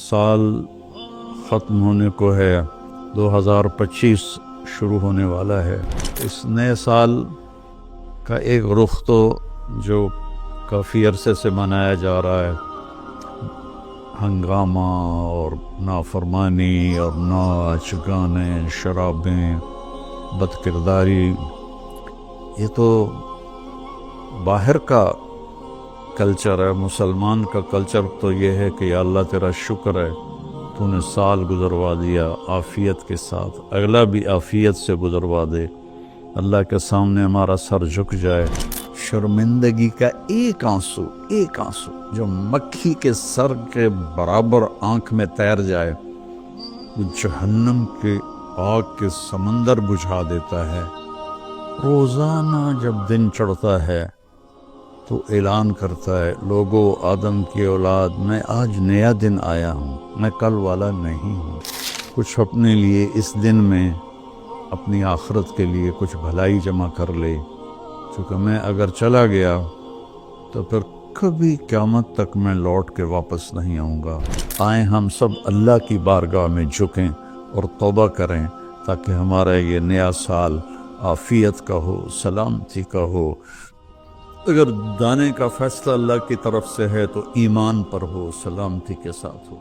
سال ختم ہونے کو ہے، 2025 شروع ہونے والا ہے۔ اس نئے سال کا ایک رخ تو جو کافی عرصے سے منایا جا رہا ہے، ہنگامہ اور نافرمانی اور ناچ گانے، شرابیں، بد کرداری، یہ تو باہر کا کلچر ہے۔ مسلمان کا کلچر تو یہ ہے کہ یا اللہ تیرا شکر ہے تو نے سال گزروا دیا عافیت کے ساتھ، اگلا بھی عافیت سے گزروا دے، اللہ کے سامنے ہمارا سر جھک جائے۔ شرمندگی کا ایک آنسو جو مکھی کے سر کے برابر آنکھ میں تیر جائے، وہ جہنم کے آگ کے سمندر بجھا دیتا ہے۔ روزانہ جب دن چڑھتا ہے تو اعلان کرتا ہے، لوگو آدم کی اولاد، میں آج نیا دن آیا ہوں، میں کل والا نہیں ہوں۔ کچھ اپنے لیے اس دن میں، اپنی آخرت کے لیے کچھ بھلائی جمع کر لے، چونکہ میں اگر چلا گیا تو پھر کبھی قیامت تک میں لوٹ کے واپس نہیں آؤں گا۔ آئیں ہم سب اللہ کی بارگاہ میں جھکیں اور توبہ کریں تاکہ ہمارا یہ نیا سال عافیت کا ہو، سلامتی کا ہو۔ اگر دانے کا فیصلہ اللہ کی طرف سے ہے تو ایمان پر ہو، سلامتی کے ساتھ ہو۔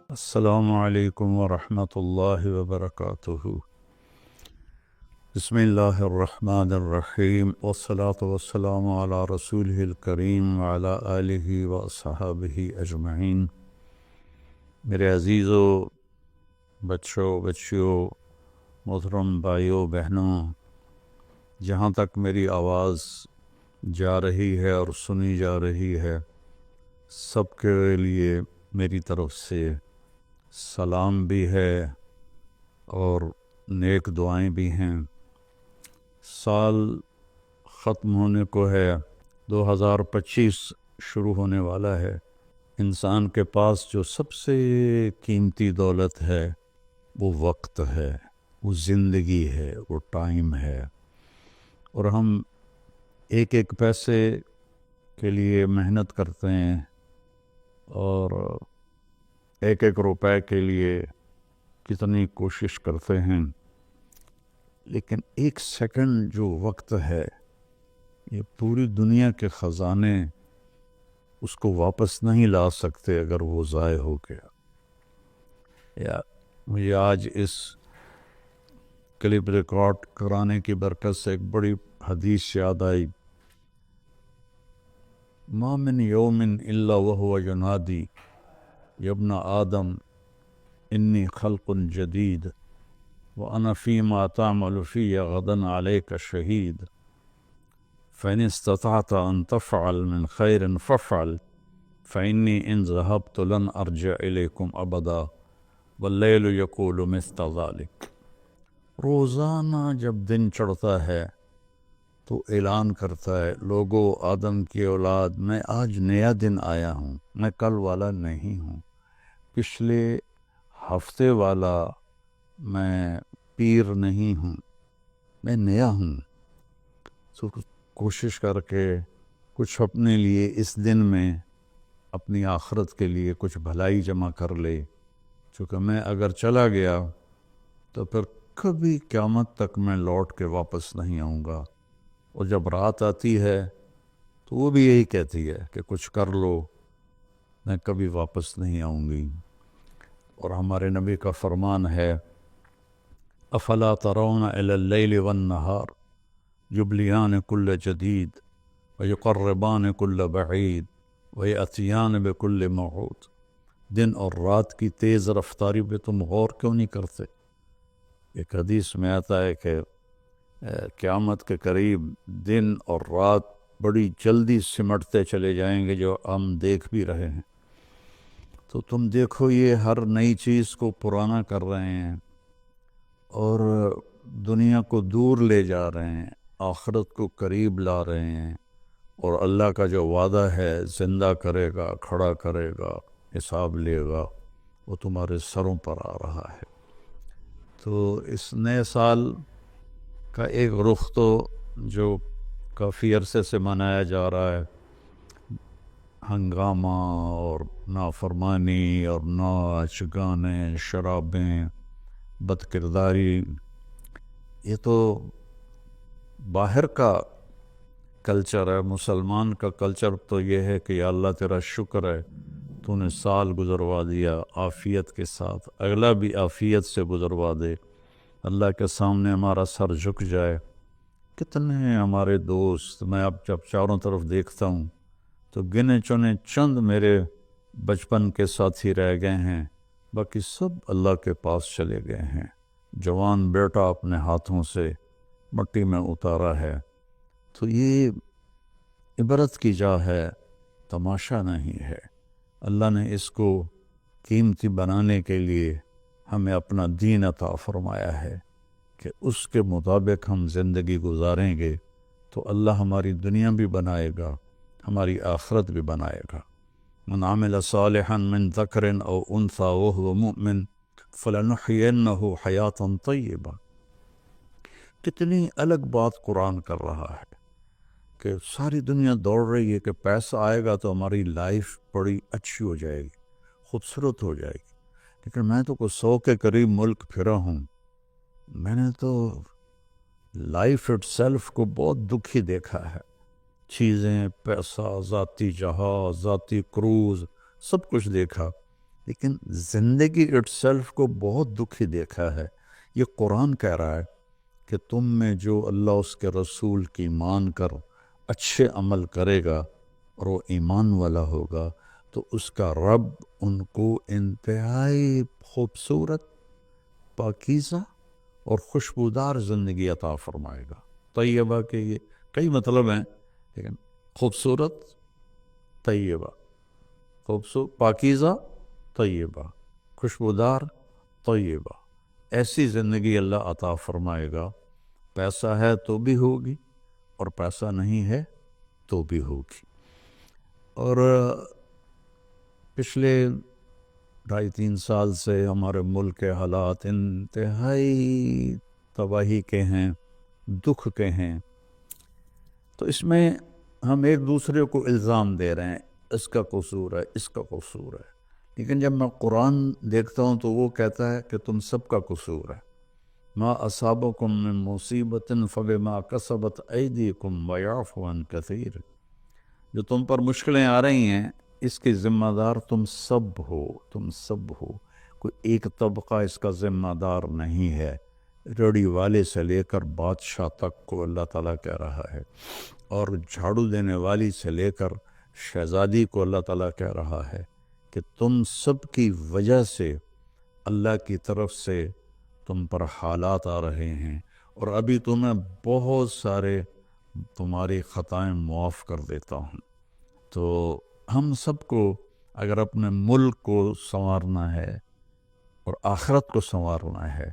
السلام علیکم ورحمۃ اللہ وبرکاتہ۔ بسم اللہ الرحمن الرحیم، والصلاة والسلام علی رسولہ الکریم وعلی آلہ واصحابہ اجمعین۔ میرے عزیزو، بچوں، بچیوں، محترم بھائیوں، بہنوں، جہاں تک میری آواز جا رہی ہے اور سنی جا رہی ہے، سب کے لیے میری طرف سے سلام بھی ہے اور نیک دعائیں بھی ہیں۔ سال ختم ہونے کو ہے، 2025 شروع ہونے والا ہے۔ انسان کے پاس جو سب سے قیمتی دولت ہے وہ وقت ہے، وہ زندگی ہے، وہ ٹائم ہے، اور ہم ایک ایک پیسے کے لیے محنت کرتے ہیں اور ایک ایک روپے کے لیے کتنی کوشش کرتے ہیں، لیکن ایک سیکنڈ جو وقت ہے، یہ پوری دنیا کے خزانے اس کو واپس نہیں لا سکتے اگر وہ ضائع ہو گیا۔ یا مجھے آج اس کلپ ریکارڈ کرانے کی برکت سے ایک بڑی حدیث یاد آئی، ما من یوم الا وهو ینادی یا ابن آدم انی خلق جدید وَأَنَا فِي مَا تَعْمَلُ فِيَّ غَدًا عَلَيْكَ شَهِيدٌ فَإِنِ اسْتَطَعْتَ أَن تَفْعَلَ مِنْ خَيْرٍ فَافْعَلْ فَإِنِّي إِنْ ذَهَبْتُ لَنْ أَرْجِعَ إِلَيْكُمْ أَبَدًا وَاللَّيْلُ يَقُولُ مِثْلَ ذَلِكَ۔ روزانہ جب دن چڑھتا ہے تو اعلان کرتا ہے، لوگو آدم کی اولاد، میں آج نیا دن آیا ہوں، میں کل والا نہیں ہوں، پچھلے ہفتے والا میں پیر نہیں ہوں، میں نیا ہوں۔ تو کوشش کر کے کچھ اپنے لیے اس دن میں، اپنی آخرت کے لیے کچھ بھلائی جمع کر لے، چونکہ میں اگر چلا گیا تو پھر کبھی قیامت تک میں لوٹ کے واپس نہیں آؤں گا۔ اور جب رات آتی ہے تو وہ بھی یہی کہتی ہے کہ کچھ کر لو، میں کبھی واپس نہیں آؤں گی۔ اور ہمارے نبی کا فرمان ہے، افلا ترون الی اللیل والنہار یبلیان کل جدید ویقربان کل بعید ویأتیان بکل موعود۔ دن اور رات کی تیز رفتاری پہ تم غور کیوں نہیں کرتے؟ ایک حدیث میں آتا ہے کہ قیامت کے قریب دن اور رات بڑی جلدی سمٹتے چلے جائیں گے، جو ہم دیکھ بھی رہے ہیں۔ تو تم دیکھو، یہ ہر نئی چیز کو پرانا کر رہے ہیں اور دنیا کو دور لے جا رہے ہیں، آخرت کو قریب لا رہے ہیں، اور اللہ کا جو وعدہ ہے، زندہ کرے گا، کھڑا کرے گا، حساب لے گا وہ تمہارے سروں پر آ رہا ہے۔ تو اس نئے سال کا ایک رخ تو جو کافی عرصے سے منایا جا رہا ہے، ہنگامہ اور نافرمانی اور ناچ گانے شرابیں بد کرداری، یہ تو باہر کا کلچر ہے۔ مسلمان کا کلچر تو یہ ہے کہ یا اللہ تیرا شکر ہے تو نے سال گزروا دیا عافیت کے ساتھ، اگلا بھی عافیت سے گزروا دے، اللہ کے سامنے ہمارا سر جھک جائے۔ کتنے ہمارے دوست، میں اب جب چاروں طرف دیکھتا ہوں تو گنے چنے چند میرے بچپن کے ساتھی رہ گئے ہیں، باقی سب اللہ کے پاس چلے گئے ہیں۔ جوان بیٹا اپنے ہاتھوں سے مٹی میں اتارا ہے۔ تو یہ عبرت کی جا ہے، تماشا نہیں ہے۔ اللہ نے اس کو قیمتی بنانے کے لیے ہمیں اپنا دین عطا فرمایا ہے کہ اس کے مطابق ہم زندگی گزاریں گے تو اللہ ہماری دنیا بھی بنائے گا، ہماری آخرت بھی بنائے گا۔ من عمل صالحا من ذکر او انثى وهو مؤمن فلنحینہ حیاتا طیبہ۔ کتنی الگ بات قرآن کر رہا ہے کہ ساری دنیا دوڑ رہی ہے کہ پیسہ آئے گا تو ہماری لائف بڑی اچھی ہو جائے گی، خوبصورت ہو جائے گی، لیکن میں تو 100 کے قریب ملک پھرا ہوں، میں نے تو لائف اٹ سیلف کو بہت دکھی دیکھا ہے۔ چیزیں، پیسہ، ذاتی جہاز، ذاتی کروز، سب کچھ دیکھا، لیکن زندگی اٹ سیلف کو بہت دکھی دیکھا ہے۔ یہ قرآن کہہ رہا ہے کہ تم میں جو اللہ اس کے رسول کی مان کر اچھے عمل کرے گا اور وہ ایمان والا ہوگا تو اس کا رب ان کو انتہائی خوبصورت، پاکیزہ اور خوشبودار زندگی عطا فرمائے گا۔ طیبہ کے یہ کئی مطلب ہیں، لیکن خوبصورت، طیبہ، خوبصورت، پاکیزہ، طیبہ، خوشبودار، طیبہ، ایسی زندگی اللہ عطا فرمائے گا۔ پیسہ ہے تو بھی ہوگی اور پیسہ نہیں ہے تو بھی ہوگی۔ اور پچھلے 2.5-3 سال سے ہمارے ملک کے حالات انتہائی تباہی کے ہیں، دکھ کے ہیں، تو اس میں ہم ایک دوسرے کو الزام دے رہے ہیں، اس کا قصور ہے، اس کا قصور ہے، لیکن جب میں قرآن دیکھتا ہوں تو وہ کہتا ہے کہ تم سب کا قصور ہے۔ ما اصابکم من مصیبت فبما کسبت ایدیکم ویعفو عن کثیر۔ جو تم پر مشکلیں آ رہی ہیں اس کی ذمہ دار تم سب ہو، تم سب ہو، کوئی ایک طبقہ اس کا ذمہ دار نہیں ہے۔ ریڑھی والے سے لے کر بادشاہ تک کو اللہ تعالیٰ کہہ رہا ہے، اور جھاڑو دینے والی سے لے کر شہزادی کو اللہ تعالیٰ کہہ رہا ہے کہ تم سب کی وجہ سے اللہ کی طرف سے تم پر حالات آ رہے ہیں، اور ابھی تمہیں بہت سارے تمہاری خطائیں معاف کر دیتا ہوں۔ تو ہم سب کو اگر اپنے ملک کو سنوارنا ہے اور آخرت کو سنوارنا ہے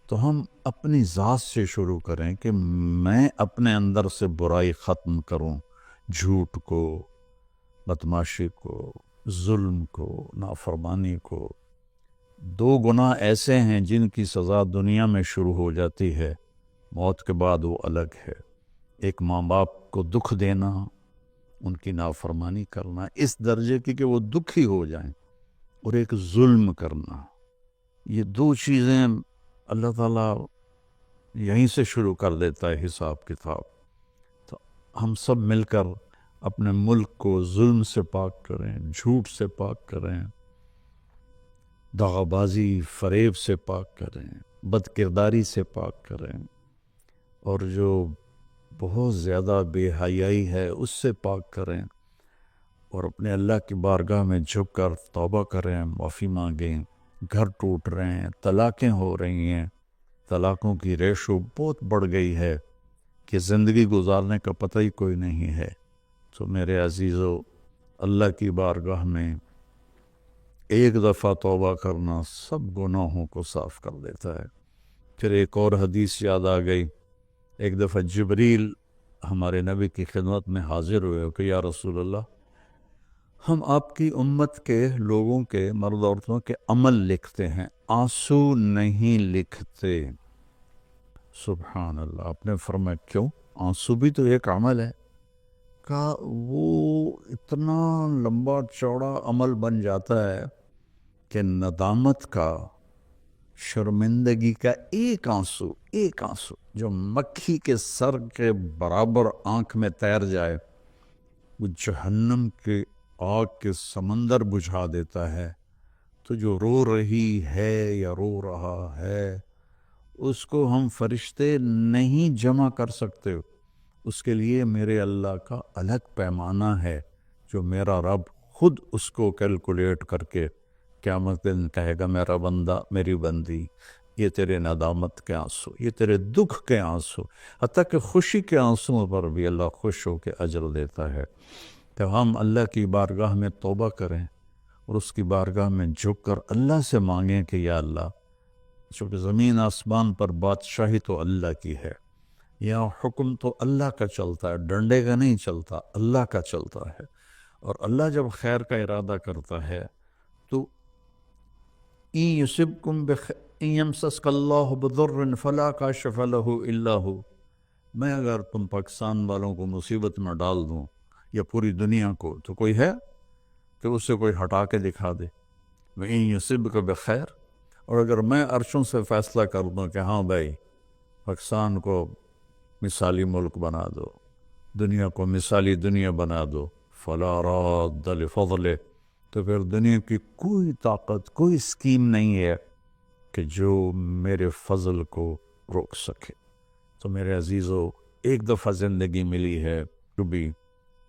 تو ہم اپنی ذات سے شروع کریں کہ میں اپنے اندر سے برائی ختم کروں، جھوٹ کو، بدمعاشی کو، ظلم کو، نافرمانی کو۔ 2 گناہ ایسے ہیں جن کی سزا دنیا میں شروع ہو جاتی ہے، موت کے بعد وہ الگ ہے۔ ایک ماں باپ کو دکھ دینا، ان کی نافرمانی کرنا اس درجے کی کہ وہ دکھی ہو جائیں، اور ایک ظلم کرنا، یہ 2 چیزیں اللہ تعالیٰ یہیں سے شروع کر دیتا ہے حساب کتاب۔ تو ہم سب مل کر اپنے ملک کو ظلم سے پاک کریں، جھوٹ سے پاک کریں، دغا بازی، فریب سے پاک کریں، بد کرداری سے پاک کریں، اور جو بہت زیادہ بے حیائی ہے اس سے پاک کریں، اور اپنے اللہ کی بارگاہ میں جھک کر توبہ کریں، معافی مانگیں۔ گھر ٹوٹ رہے ہیں، طلاقیں ہو رہی ہیں، طلاقوں کی ریشو بہت بڑھ گئی ہے کہ زندگی گزارنے کا پتہ ہی کوئی نہیں ہے۔ تو میرے عزیزو، اللہ کی بارگاہ میں ایک دفعہ توبہ کرنا سب گناہوں کو صاف کر دیتا ہے۔ پھر ایک اور حدیث یاد آ گئی، ایک دفعہ جبریل ہمارے نبی کی خدمت میں حاضر ہوئے کہ یا رسول اللہ، ہم آپ کی امت کے لوگوں کے مرد عورتوں کے عمل لکھتے ہیں، آنسو نہیں لکھتے۔ سبحان اللہ۔ آپ نے فرمایا کیوں؟ آنسو بھی تو ایک عمل ہے۔ کہا وہ اتنا لمبا چوڑا عمل بن جاتا ہے کہ ندامت کا، شرمندگی کا ایک آنسو جو مکھی کے سر کے برابر آنکھ میں تیر جائے، وہ جہنم کے آگ کے سمندر بجھا دیتا ہے۔ تو جو رو رہی ہے یا رو رہا ہے، اس کو ہم فرشتے نہیں جمع کر سکتے۔ اس کے لیے میرے اللہ کا الگ پیمانہ ہے، جو میرا رب خود اس کو کیلکولیٹ کر کے قیامت دن کہے گا، میرا بندہ، میری بندی، یہ تیرے ندامت کے آنسو، یہ تیرے دکھ کے آنسو، حتیٰ کہ خوشی کے آنسوں پر بھی اللہ خوش ہو کے اجر دیتا ہے۔ کہ ہم اللہ کی بارگاہ میں توبہ کریں اور اس کی بارگاہ میں جھک کر اللہ سے مانگیں کہ یا اللہ، چونکہ زمین آسمان پر بادشاہی تو اللہ کی ہے، یہاں حکم تو اللہ کا چلتا ہے، ڈنڈے کا نہیں چلتا، اللہ کا چلتا ہے۔ اور اللہ جب خیر کا ارادہ کرتا ہے تو إِن يَمْسَسْكَ اللَّهُ بِضُرٍّ فَلَا كَاشِفَ لَهُ إِلَّا هُوَ۔ میں اگر تم پاکستان والوں کو مصیبت میں ڈال دوں یا پوری دنیا کو، تو کوئی ہے کہ اس سے کوئی ہٹا کے دکھا دے؟ وَإِن يُصِبْكَ بِخَيْرٍ، اور اگر میں عرشوں سے فیصلہ کر دوں کہ ہاں بھائی، پاکستان کو مثالی ملک بنا دو، دنیا کو مثالی دنیا بنا دو، فَلَا رَادَّ لِفَضْلِهِ، تو پھر دنیا کی کوئی طاقت، کوئی اسکیم نہیں ہے کہ جو میرے فضل کو روک سکے۔ تو میرے عزیزو، ایک دفعہ زندگی ملی ہے کبھی،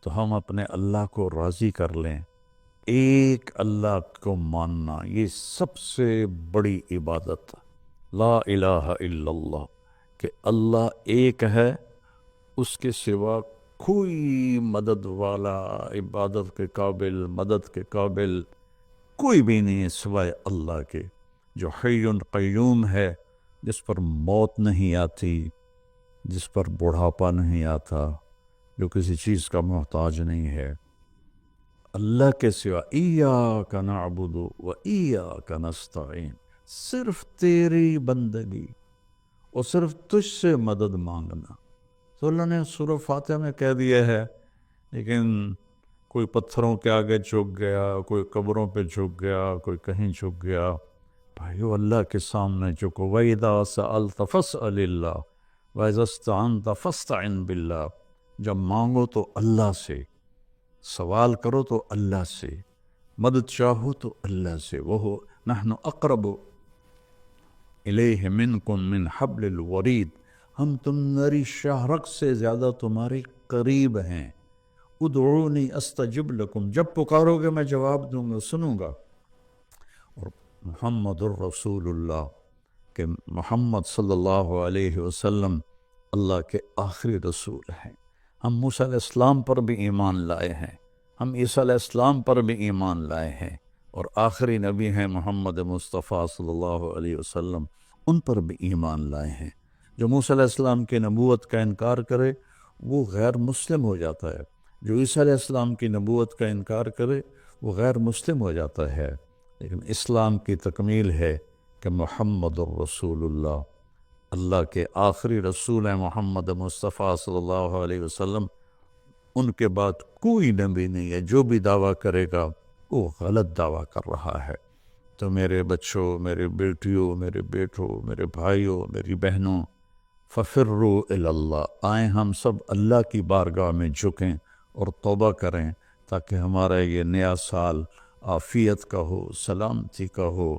تو ہم اپنے اللہ کو راضی کر لیں۔ ایک اللہ کو ماننا، یہ سب سے بڑی عبادت، لا الہ الا اللہ، کہ اللہ ایک ہے، اس کے سوا کوئی مدد والا، عبادت کے قابل، مدد کے قابل کوئی بھی نہیں ہے سوائے اللہ کے، جو حی قیوم ہے، جس پر موت نہیں آتی، جس پر بڑھاپا نہیں آتا، جو کسی چیز کا محتاج نہیں ہے۔ اللہ کے سوا ایاک نعبد و ایاک نستعین، صرف تیری بندگی اور صرف تجھ سے مدد مانگنا۔ تو اللہ نے سورہ فاتحہ میں کہہ دیا ہے، لیکن کوئی پتھروں کے آگے جھک گیا، کوئی قبروں پہ جھک گیا، کوئی کہیں جھک گیا۔ بھائیو، اللہ کے سامنے جھکو۔ وَإِذَا سَأَلْتَ فَاسْأَلِ اللَّهَ وَإِذَا اسْتَعَنْتَ فَاسْتَعِنْ بِاللَّهِ، جب مانگو تو اللہ سے، سوال کرو تو اللہ سے، مدد چاہو تو اللہ سے۔ وہ نحن اقرب الیہ منکم من حبل الورید، ہم تمہاری شاہ رگ سے زیادہ تمہارے قریب ہیں۔ ادعونی استجب لکم، جب پکارو گے میں جواب دوں گا، سنوں گا۔ اور محمد الرسول اللہ، کہ محمد صلی اللہ علیہ وسلم اللہ کے آخری رسول ہیں۔ ہم موسیٰ علیہ السلام پر بھی ایمان لائے ہیں، ہم عیسیٰ علیہ السلام پر بھی ایمان لائے ہیں، اور آخری نبی ہیں محمد مصطفیٰ صلی اللہ علیہ وسلم، ان پر بھی ایمان لائے ہیں۔ جو موسیٰ علیہ السلام کی نبوت کا انکار کرے وہ غیر مسلم ہو جاتا ہے، جو عیسیٰ علیہ السلام کی نبوت کا انکار کرے وہ غیر مسلم ہو جاتا ہے۔ لیکن اسلام کی تکمیل ہے کہ محمد الرسول اللہ، اللہ کے آخری رسول ہیں محمد مصطفیٰ صلی اللہ علیہ وسلم، ان کے بعد کوئی نبی نہیں ہے۔ جو بھی دعویٰ کرے گا وہ غلط دعویٰ کر رہا ہے۔ تو میرے بچوں، میرے بیٹیوں، میرے بیٹوں، میرے بھائیوں، میری بہنوں، ففروا الی اللہ، آئیں ہم سب اللہ کی بارگاہ میں جھکیں اور توبہ کریں، تاکہ ہمارا یہ نیا سال عافیت کا ہو، سلامتی کا ہو۔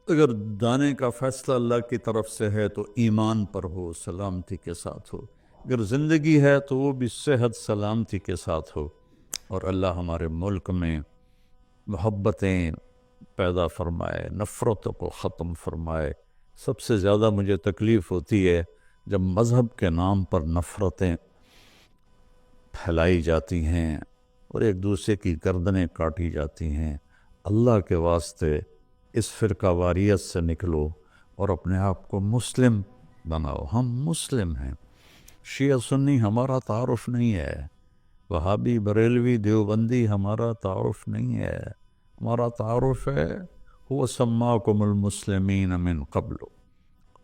اگر دانے کا فیصلہ اللہ کی طرف سے ہے تو ایمان پر ہو، سلامتی کے ساتھ ہو، اگر زندگی ہے تو وہ بھی صحت سلامتی کے ساتھ ہو، اور اللہ ہمارے ملک میں محبتیں پیدا فرمائے، نفرتوں کو ختم فرمائے۔ سب سے زیادہ مجھے تکلیف ہوتی ہے جب مذہب کے نام پر نفرتیں پھیلائی جاتی ہیں اور ایک دوسرے کی گردنیں کاٹی جاتی ہیں۔ اللہ کے واسطے اس فرقہ واریت سے نکلو اور اپنے آپ کو مسلم بناؤ۔ ہم مسلم ہیں، شیعہ سنی ہمارا تعارف نہیں ہے، وہابی بریلوی دیوبندی ہمارا تعارف نہیں ہے، ہمارا تعارف ہے هو سماکم المسلمین من قبل،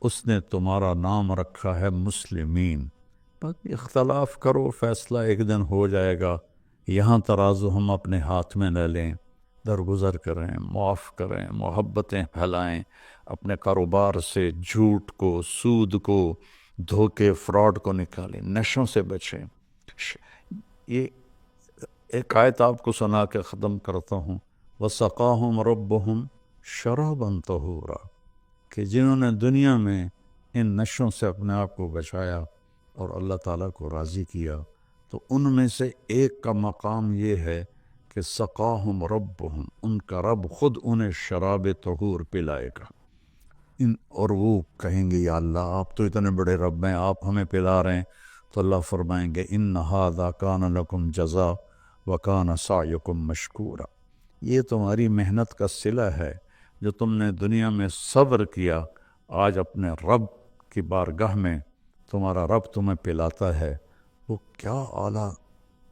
اس نے تمہارا نام رکھا ہے مسلمین۔ باقی اختلاف کرو، فیصلہ ایک دن ہو جائے گا، یہاں ترازو ہم اپنے ہاتھ میں لے لیں، درگزر کریں، معاف کریں، محبتیں پھیلائیں، اپنے کاروبار سے جھوٹ کو، سود کو، دھوکے، فراڈ کو نکالیں، نشوں سے بچیں۔ یہ ایک آیت آپ کو سنا کے ختم کرتا ہوں، وَسَقَاهُمْ رَبُّهُمْ شَرَابًا طَهُورًا، کہ جنہوں نے دنیا میں ان نشوں سے اپنے آپ کو بچایا اور اللہ تعالیٰ کو راضی کیا، تو ان میں سے ایک کا مقام یہ ہے کہ سقاہم ربہم، ان کا رب خود انہیں شراب طہور پلائے گا۔ اور وہ کہیں گے یا اللہ آپ تو اتنے بڑے رب ہیں، آپ ہمیں پلا رہے ہیں، تو اللہ فرمائیں گے ان ھذا کان لکم جزاء وکان سعیکم مشکورا، یہ تمہاری محنت کا صلہ ہے، جو تم نے دنیا میں صبر کیا، آج اپنے رب کی بارگاہ میں تمہارا رب تمہیں پلاتا ہے، وہ کیا اعلیٰ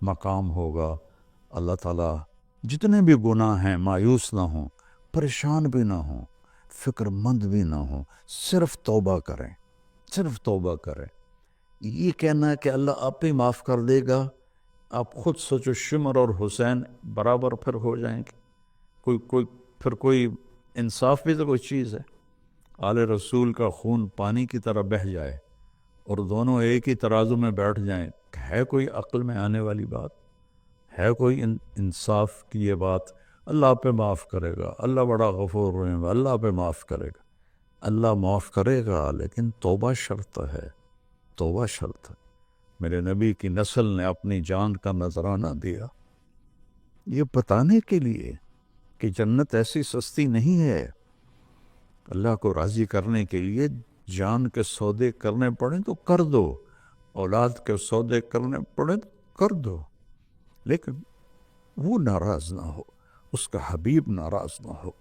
مقام ہوگا۔ اللہ تعالیٰ جتنے بھی گناہ ہیں مایوس نہ ہوں، پریشان بھی نہ ہوں، فکر مند بھی نہ ہوں، صرف توبہ کریں، صرف توبہ کریں۔ یہ کہنا ہے کہ اللہ آپ ہی معاف کر دے گا، آپ خود سوچو شمر اور حسین برابر پھر ہو جائیں گے، کوئی انصاف بھی تو کوئی چیز ہے۔ آل رسول کا خون پانی کی طرح بہہ جائے اور دونوں ایک ہی ترازو میں بیٹھ جائیں، ہے کوئی عقل میں آنے والی بات؟ ہے کوئی انصاف کی یہ بات؟ اللہ پہ معاف کرے گا، اللہ بڑا غفور رحیم، اللہ پہ معاف کرے گا، اللہ معاف کرے گا، لیکن توبہ شرط ہے، توبہ شرط ہے۔ میرے نبی کی نسل نے اپنی جان کا نذرانہ دیا یہ بتانے کے لیے کہ جنت ایسی سستی نہیں ہے، اللہ کو راضی کرنے کے لیے جان کے سودے کرنے پڑیں تو کر دو، اولاد کے سودے کرنے پڑیں تو کر دو، لیکن وہ ناراض نہ ہو، اس کا حبیب ناراض نہ ہو۔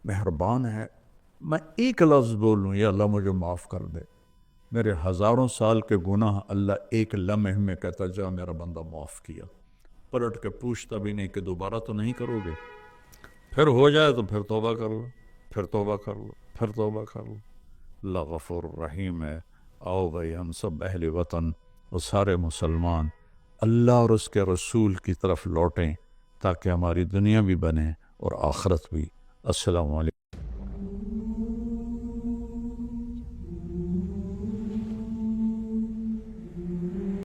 مہربان ہے، میں ایک لفظ بولوں یا اللہ مجھے معاف کر دے، میرے ہزاروں سال کے گناہ اللہ ایک لمحے میں کہتا جا میرا بندہ معاف کیا، پلٹ کے پوچھتا بھی نہیں کہ دوبارہ تو نہیں کرو گے، پھر ہو جائے تو پھر توبہ کر لو، پھر توبہ کر لو، پھر توبہ کر لو۔ اللہ غفور رحیم ہے۔ آؤ بھائی ہم سب اہل وطن اور سارے مسلمان اللہ اور اس کے رسول کی طرف لوٹیں تاکہ ہماری دنیا بھی بنے اور آخرت بھی۔ السلام علیکم۔